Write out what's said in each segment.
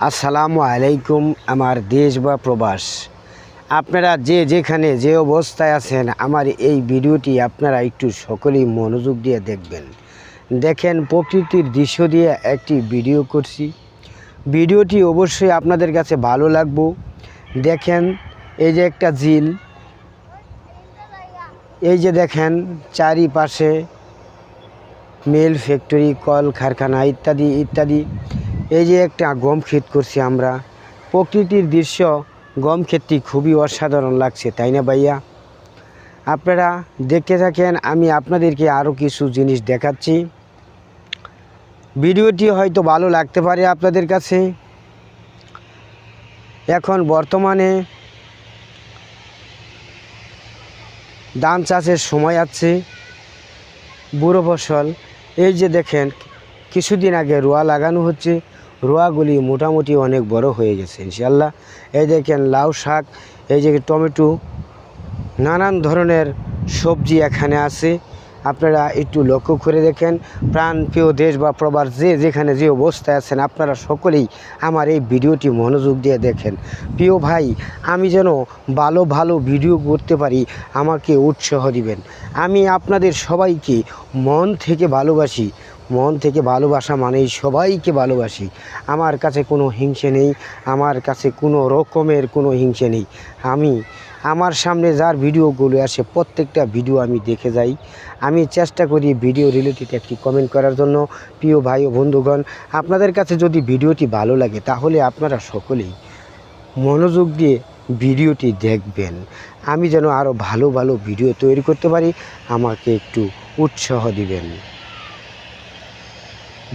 আসসালামু আলাইকুম। আমার দেশ বা প্রবাস, আপনারা যে যেখানে যে অবস্থায় আছেন, আমার এই ভিডিওটি আপনারা একটু সকলেই মনোযোগ দিয়ে দেখবেন। দেখেন, প্রকৃতির দৃশ্য দিয়ে একটি ভিডিও করছি। ভিডিওটি অবশ্যই আপনাদের কাছে ভালো লাগবে। দেখেন, এই যে একটা ঝিল, এই যে দেখেন চারিপাশে মিল, ফ্যাক্টরি, কল কারখানা ইত্যাদি ইত্যাদি। এই যে একটা গম ক্ষেত করছি আমরা। প্রকৃতির দৃশ্য, গম ক্ষেতটি খুবই অসাধারণ লাগছে, তাই না ভাইয়া? আপনারা দেখতে থাকেন, আমি আপনাদেরকে আরও কিছু জিনিস দেখাচ্ছি। ভিডিওটি হয়তো ভালো লাগতে পারে আপনাদের কাছে। এখন বর্তমানে ধান চাষের সময় আছে, বুড়ো ফসল। এই যে দেখেন, কিছুদিন আগে রোয়া লাগানো হচ্ছে। রোয়াগুলি মোটামুটি অনেক বড় হয়ে গেছে ইনশাল্লাহ। এই দেখেন লাউ শাক, এই যে টমেটো, নানান ধরনের সবজি এখানে আছে। আপনারা একটু লক্ষ্য করে দেখেন। প্রাণপ্রিয় দেশ বা প্রবাস যে যেখানে যে অবস্থায় আছেন, আপনারা সকলেই আমার এই ভিডিওটি মনোযোগ দিয়ে দেখেন। প্রিয় ভাই, আমি যেন ভালো ভালো ভিডিও করতে পারি, আমাকে উৎসাহ দিবেন। আমি আপনাদের সবাইকে মন থেকে ভালোবাসি। মন থেকে ভালোবাসা মানেই সবাইকে ভালোবাসি। আমার কাছে কোনো হিংসে নেই, আমার কাছে কোনো রকমের কোনো হিংসে নেই। আমার সামনে যার ভিডিওগুলো আসে, প্রত্যেকটা ভিডিও আমি দেখে যাই। আমি চেষ্টা করি ভিডিও রিলেটেড একটি কমেন্ট করার জন্য। প্রিয় ভাই ও বন্ধুগণ, আপনাদের কাছে যদি ভিডিওটি ভালো লাগে, তাহলে আপনারা সকলেই মনোযোগ দিয়ে ভিডিওটি দেখবেন। আমি যেন আরও ভালো ভালো ভিডিও তৈরি করতে পারি, আমাকে একটু উৎসাহ দিবেন।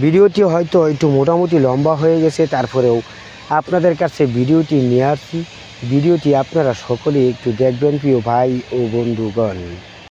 ভিডিওটি হয়তো একটু মোটামুটি লম্বা হয়ে গেছে, তারপরেও আপনাদের কাছে ভিডিওটি নিয়ে আসছি। ভিডিওটি আপনারা সকলেই একটু দেখবেন প্রিয় ভাই ও বন্ধুগণ।